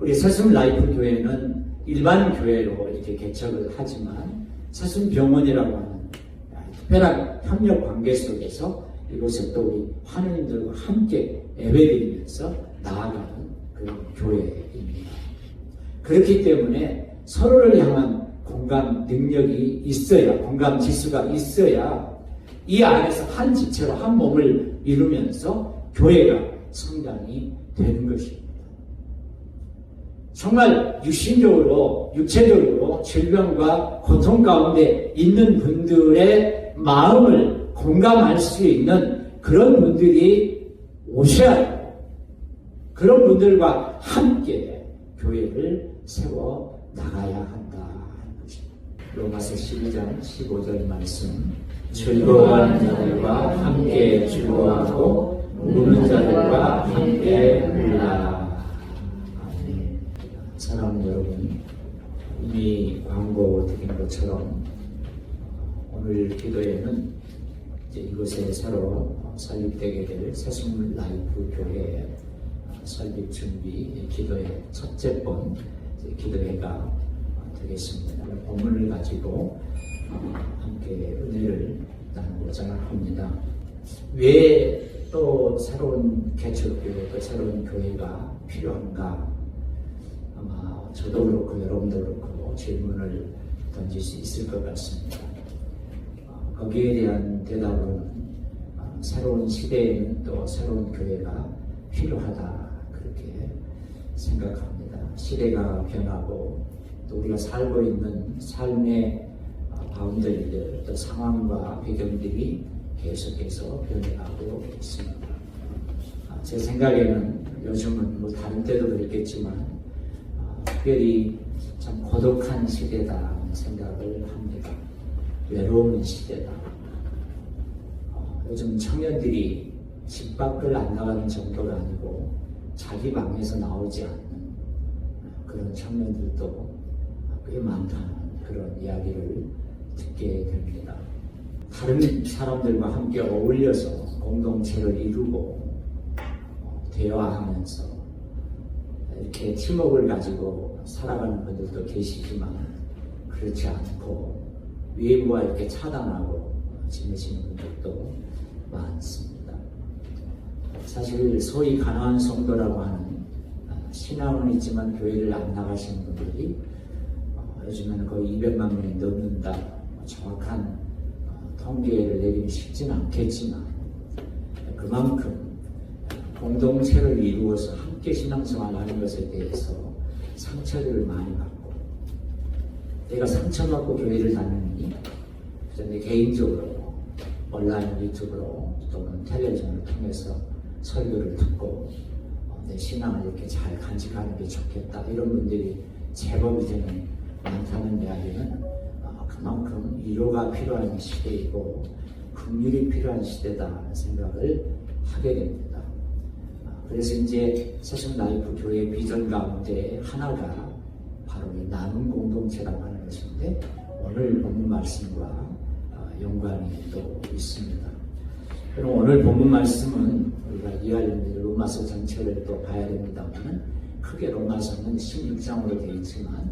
우리 새순 라이프 교회는 일반 교회로 이렇게 개척을 하지만 새순 병원이라고 하는 특별한 협력 관계 속에서 이곳에 또 우리 환우님들과 함께 예배드리면서 나아가는 그런 교회입니다. 그렇기 때문에 서로를 향한 공감 능력이 있어야, 공감 지수가 있어야 이 안에서 한 지체로 한 몸을 이루면서 교회가 성장이 되는 것입니다. 정말 육신적으로, 육체적으로 질병과 고통 가운데 있는 분들의 마음을 공감할 수 있는 그런 분들이 오셔야 해요. 그런 분들과 함께 교회를 세워 나가야 한다 하는 것입니다. 로마서 12장 15절 말씀, 즐거워하는 자들과 함께 즐거워하고 우는 자들과 함께 울라. 아멘. 사랑하는 여러분, 이미 광고 드린 것처럼 오늘 기도회는 이제 이곳에 새로 설립되게 될 새순 라이프 교회 설립 준비 기도회 첫째 번 기도회가 되겠습니다. 본문을 가지고 함께 은혜를 나누고자 합니다. 왜 또 새로운 개척교회, 또 새로운 교회가 필요한가? 아마 저도 그렇고 여러분도 그렇고 질문을 던질 수 있을 것 같습니다. 거기에 대한 대답은 새로운 시대에는 또 새로운 교회가 필요하다 그렇게 생각합니다. 시대가 변하고 또 우리가 살고 있는 삶의 바운더리들, 또 상황과 배경들이 계속해서 변해가고 있습니다. 제 생각에는 요즘은 뭐 다른 때도 그랬겠지만 특별히 참 고독한 시대다라는 생각을 합니다. 외로운 시대다. 요즘 청년들이 집 밖을 안 나가는 정도가 아니고 자기 방에서 나오지 않는 그런 청년들도 꽤 많다는 그런 이야기를 듣게 됩니다. 다른 사람들과 함께 어울려서 공동체를 이루고 대화하면서 이렇게 팀워크를 가지고 살아가는 분들도 계시지만 그렇지 않고 외부와 이렇게 차단하고 지내시는 분들도 많습니다. 사실 소위 가난한 성도라고 하는 신앙은 있지만 교회를 안 나가시는 분들이 요즘에는 거의 200만 명이 넘는다. 정확한 통계를 내리기 쉽지는 않겠지만 그만큼 공동체를 이루어서 함께 신앙생활하는 것에 대해서 상처를 많이 받고, 내가 상처받고 교회를 다니니 내 개인적으로 온라인 유튜브로 또는 텔레비전을 통해서 설교를 듣고 내 신앙을 이렇게 잘 간직하는 게 좋겠다, 이런 분들이 제법 이제는 많다는 이야기는 그만큼 위로가 필요한 시대이고 긍휼이 필요한 시대다라는 생각을 하게 됩니다. 그래서 이제 새순 라이프 교회 비전 가운데 하나가 바로 이 나눔 공동체라고 하는 것인데, 오늘 본문 말씀과 연관이 또 있습니다. 그럼 오늘 본문 말씀은 우리가 이해하려면 로마서 전체를 또 봐야 됩니다만, 크게 로마서는 16장으로 되어 있지만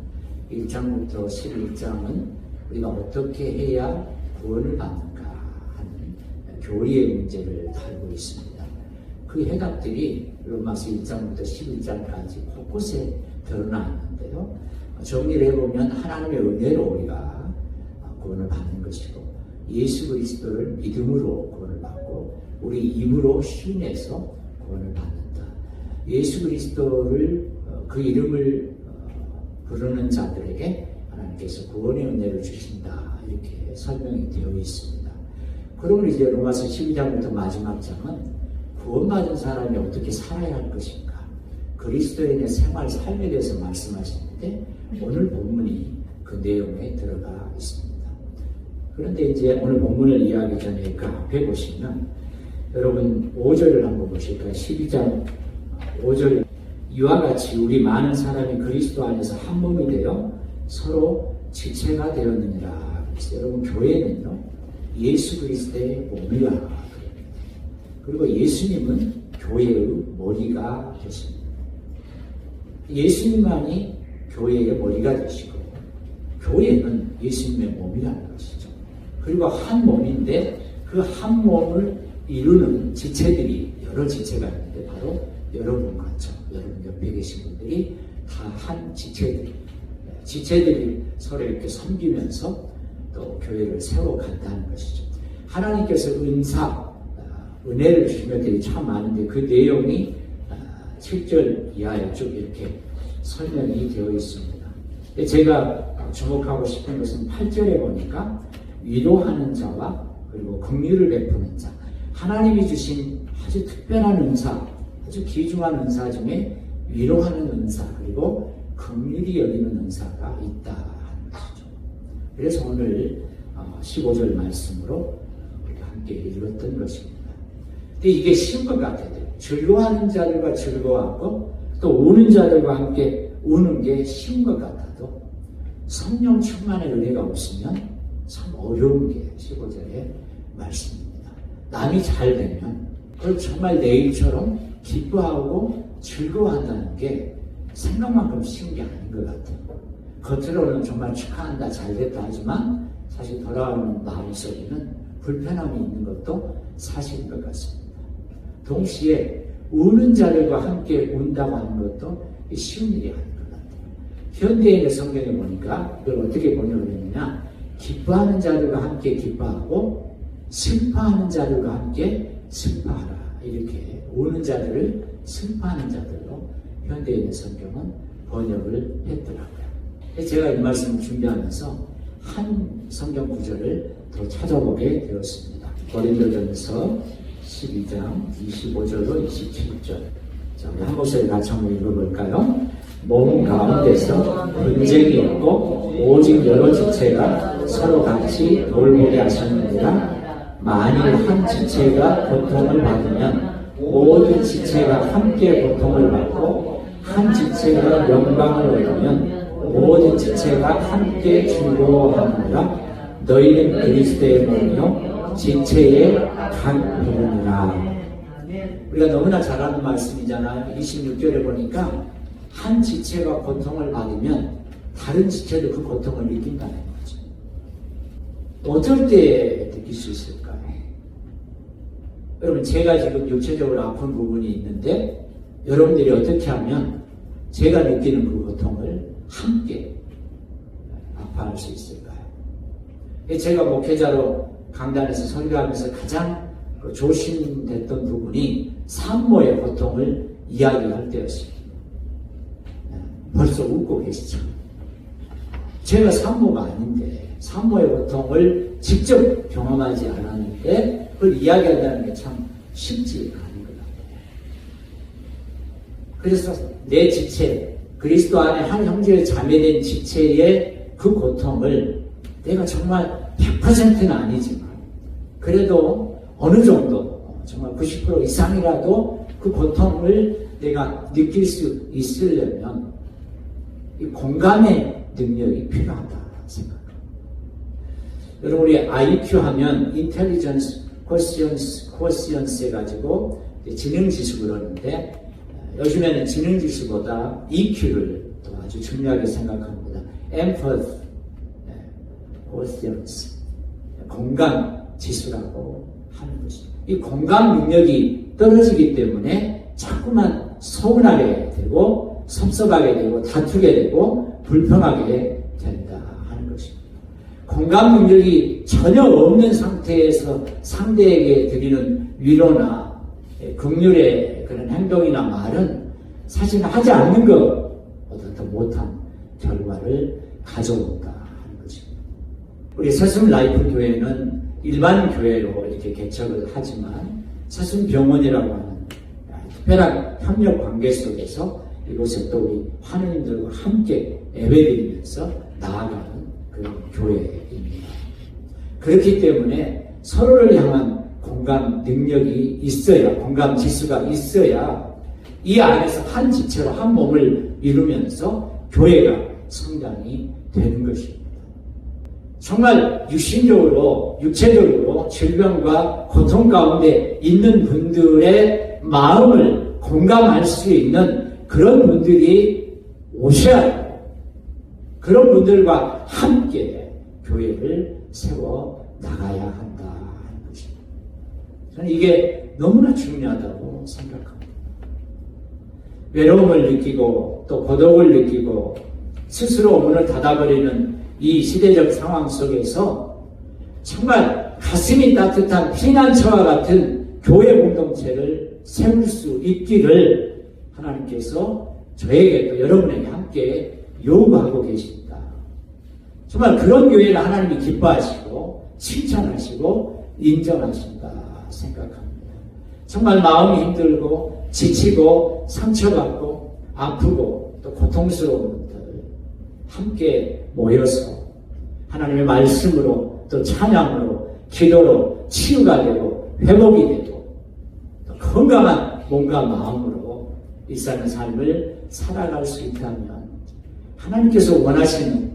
1장부터 11장은 우리가 어떻게 해야 구원을 받는가 하는 교리의 문제를 다루고 있습니다. 그 해답들이 로마서 1장부터 11장까지 곳곳에 드러나 있는데요. 정리를 해보면 하나님의 은혜로 우리가 구원을 받는 것이고, 예수 그리스도를 믿음으로 구원을 받고 우리 힘으로 신에서 구원을 받는다. 예수 그리스도를 그 이름을 부르는 자들에게 하나님께서 구원의 은혜를 주신다, 이렇게 설명이 되어 있습니다. 그러면 이제 로마서 12장부터 마지막 장은 구원받은 사람이 어떻게 살아야 할 것인가, 그리스도인의 생활, 삶에 대해서 말씀하시는데 오늘 본문이 그 내용에 들어가 있습니다. 그런데 이제 오늘 본문을 이해하기 전에 그 앞에 보시면 여러분 5절을 한번 보실까요? 12장 5절, 이와 같이 우리 많은 사람이 그리스도 안에서 한 몸이 되어 서로 지체가 되었느니라. 그래서 여러분 교회는요, 예수 그리스도의 몸이라. 그리고 예수님은 교회의 머리가 되십니다. 예수님만이 교회의 머리가 되시고 교회는 예수님의 몸이라는 것이죠. 그리고 한 몸인데 그 한 몸을 이루는 지체들이 여러 지체가 있는데 바로 여러분 같죠. 여러분 옆에 계신 분들이 다 한 지체들이 서로 이렇게 섬기면서 또 교회를 세워간다는 것이죠. 하나님께서 은혜를 주시면 되게 참 많은데 그 내용이 7절 이하에 쭉 이렇게 설명이 되어 있습니다. 제가 주목하고 싶은 것은 8절에 보니까 위로하는 자와 그리고 긍휼을 베푸는 자, 하나님이 주신 아주 특별한 은사, 아주 귀중한 은사 중에 위로하는 은사 그리고 긍휼히 여기는 은사가 있다 하는 것이죠. 그래서 오늘 15절 말씀으로 우리가 함께 읽었던 것입니다. 근데 이게 쉬운 것 같아요. 즐거워하는 자들과 즐거워하고 또 우는 자들과 함께 우는 게 쉬운 것 같아도 성령 충만의 은혜가 없으면 참 어려운 게 15절의 말씀입니다. 남이 잘 되면 그걸 정말 내 일처럼 기뻐하고 즐거워한다는 게 생각만큼 쉬운 게 아닌 것 같아요. 겉으로는 정말 축하한다, 잘됐다 하지만 사실 돌아오는 마음속에는 불편함이 있는 것도 사실인 것 같습니다. 동시에 우는 자들과 함께 운다고 하는 것도 쉬운 일이 아닌 것 같아요. 현대인의 성경에 보니까 이걸 어떻게 번역을 했느냐, 기뻐하는 자들과 함께 기뻐하고 슬퍼하는 자들과 함께 슬퍼하라, 이렇게 우는 자들을 슬퍼하는 자들로 현대인의 성경은 번역을 했더라고요. 제가 이 말씀을 준비하면서 한 성경 구절을 더 찾아보게 되었습니다. 고린도전서 12장 25절로 27절. 자, 우리 한 목소리 같이 한번 읽어볼까요? 몸 가운데서 분쟁이 없고 오직 여러 지체가 서로 같이 돌보게 하셨느니라. 만일 한 지체가 고통을 받으면 모든 지체가 함께 고통을 받고 한 지체가 영광을 얻으면 모든 지체가 함께 즐거워하느니라. 너희는 그리스도의 몸이요 지체의 각 부분이라. 우리가 너무나 잘 아는 말씀이잖아요. 26절에 보니까 한 지체가 고통을 받으면 다른 지체도 그 고통을 느낀다는 거죠. 어떨 때 느낄 수 있을까요? 여러분, 제가 지금 육체적으로 아픈 부분이 있는데 여러분들이 어떻게 하면 제가 느끼는 그 고통을 함께 아파할 수 있을까요? 제가 목회자로 강단에서 설교하면서 가장 조심됐던 부분이 산모의 고통을 이야기할 때였습니다. 벌써 웃고 계시죠? 제가 산모가 아닌데 산모의 고통을 직접 경험하지 않았는데 그걸 이야기한다는 게 참 쉽지 않은 것 같아요. 그래서 내 지체, 그리스도 안에 한 형제의 자매된 지체의 그 고통을 내가 정말 100%는 아니지만 그래도 어느 정도 정말 90% 이상이라도 그 고통을 내가 느낄 수 있으려면 이 공감의 능력이 필요하다 생각합니다. 여러분, 우리 IQ 하면 인텔리전스 코시언스 해가지고 지능지수 그러는데 요즘에는 지능지수보다 EQ를 또 아주 중요하게 생각합니다. Empathy, 코시언스, 공감지수라고 하는 것입니다. 이 공감 능력이 떨어지기 때문에 자꾸만 서운하게 되고 섭섭하게 되고 다투게 되고 불평하게 된다 하는 것입니다. 공감 능력이 전혀 없는 상태에서 상대에게 드리는 위로나 긍휼의 그런 행동이나 말은 사실 하지 않는 것보다 더 못한 결과를 가져온다 하는 것입니다. 우리 서슴라이프 교회는 일반 교회로 이렇게 개척을 하지만 서슴병원이라고 하는 특별한 협력 관계 속에서 이곳에 또 우리 하느님들과 함께 예배드리면서 나아가는 그런 교회입니다. 그렇기 때문에 서로를 향한 공감 능력이 있어야, 공감 지수가 있어야 이 안에서 한 지체로 한 몸을 이루면서 교회가 성장이 되는 것입니다. 정말 육체적으로 질병과 고통 가운데 있는 분들의 마음을 공감할 수 있는 그런 분들이 오셔야 돼요. 그런 분들과 함께 교회를 세워 나가야 한다 하는 것입니다. 저는 이게 너무나 중요하다고 생각합니다. 외로움을 느끼고 또 고독을 느끼고 스스로 문을 닫아버리는 이 시대적 상황 속에서 정말 가슴이 따뜻한 피난처와 같은 교회 공동체를 세울 수 있기를 하나님께서 저에게 또 여러분에게 함께 요구하고 계십니다. 정말 그런 교회를 하나님이 기뻐하시고 칭찬하시고 인정하신다 생각합니다. 정말 마음이 힘들고 지치고 상처받고 아프고 또 고통스러운 분들 함께 모여서 하나님의 말씀으로 또 찬양으로 기도로 치유가 되고 회복이 되고 또 건강한 몸과 마음으로 일상의 삶을 살아갈 수 있다면 하나님께서 원하시는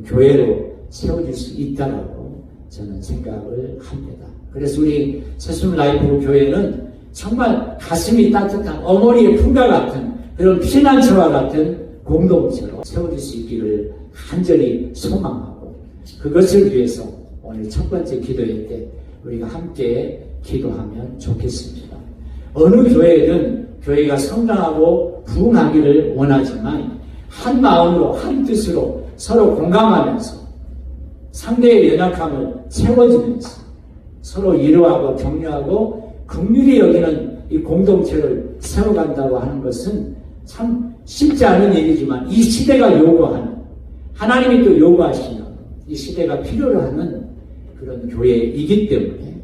교회로 세워질 수 있다라고 저는 생각을 합니다. 그래서 우리 새순 라이프 교회는 정말 가슴이 따뜻한 어머니의 품과 같은 그런 피난처와 같은 공동체로 세워질 수 있기를 간절히 소망하고 그것을 위해서 오늘 첫 번째 기도회 때 우리가 함께 기도하면 좋겠습니다. 어느 교회든 교회가 성장하고 부흥하기를 원하지만 한 마음으로 한 뜻으로 서로 공감하면서 상대의 연약함을 채워주면서 서로 위로하고 격려하고 긍휼히 여기는 이 공동체를 세워간다고 하는 것은 참 쉽지 않은 일이지만 이 시대가 요구하는 하나님이 또 요구하시는 이 시대가 필요로 하는 그런 교회이기 때문에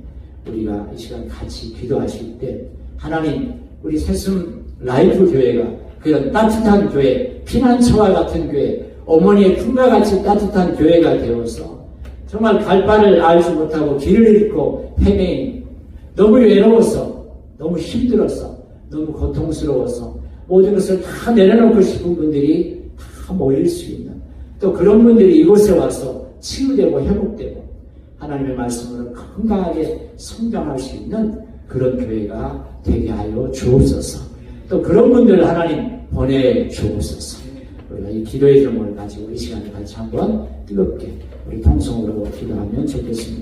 우리가 이 시간 같이 기도하실 때 하나님 우리 새순 라이프 교회가 그런 따뜻한 교회 피난처와 같은 교회 어머니의 품과 같이 따뜻한 교회가 되어서 정말 갈 바를 알지 못하고 길을 잃고 헤매인 너무 외로워서 너무 힘들어서 너무 고통스러워서 모든 것을 다 내려놓고 싶은 분들이 다 모일 수 있는 또 그런 분들이 이곳에 와서 치유되고 회복되고 하나님의 말씀으로 건강하게 성장할 수 있는 그런 교회가 되게 하여 주옵소서. 또 그런 분들을 하나님 보내주옵소서. 우리가 이 기도의 점을 가지고 이 시간에 같이 한번 뜨겁게 우리 통성으로 기도하면 좋겠습니다.